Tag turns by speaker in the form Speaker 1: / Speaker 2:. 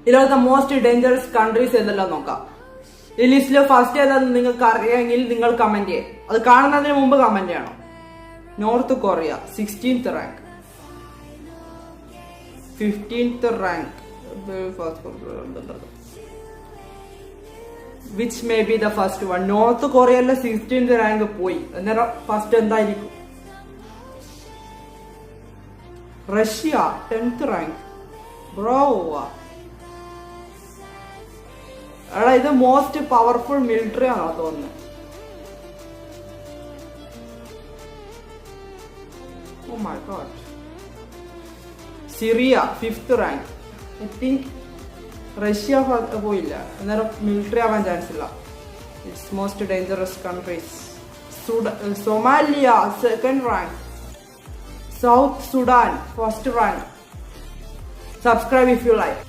Speaker 1: ഈ ലോകത്തെ most dangerous countries ഏതെല്ലാം നോക്കാം. ഈ ലിസ്റ്റില് ഫസ്റ്റ് ഏതാന്ന് നിങ്ങൾക്ക് അറിയാമെങ്കിൽ നിങ്ങൾ കമന്റ് ചെയ്യും. അത് കാണുന്നതിന് മുമ്പ് കമന്റ് ചെയ്യണം. North Korea 16th rank, 15th rank, which may be the first one. North കൊറിയയിലെ 16th റാങ്ക് പോയി. അന്നേരം ഫസ്റ്റ് എന്തായിരിക്കും? Russia 10th rank. ബ്രോ, എടാ ഇത് മോസ്റ്റ് പവർഫുൾ മിലിറ്ററി ആണോ തോന്നുന്നത്? Oh my god. Syria 5th rank. I think Russia പോയില്ല, അന്നേരം മിലിറ്ററി ആവാൻ ചാൻസ് ഇല്ല. It's most dangerous countries. Somalia 2nd rank. South Sudan 1st rank. Subscribe if you like.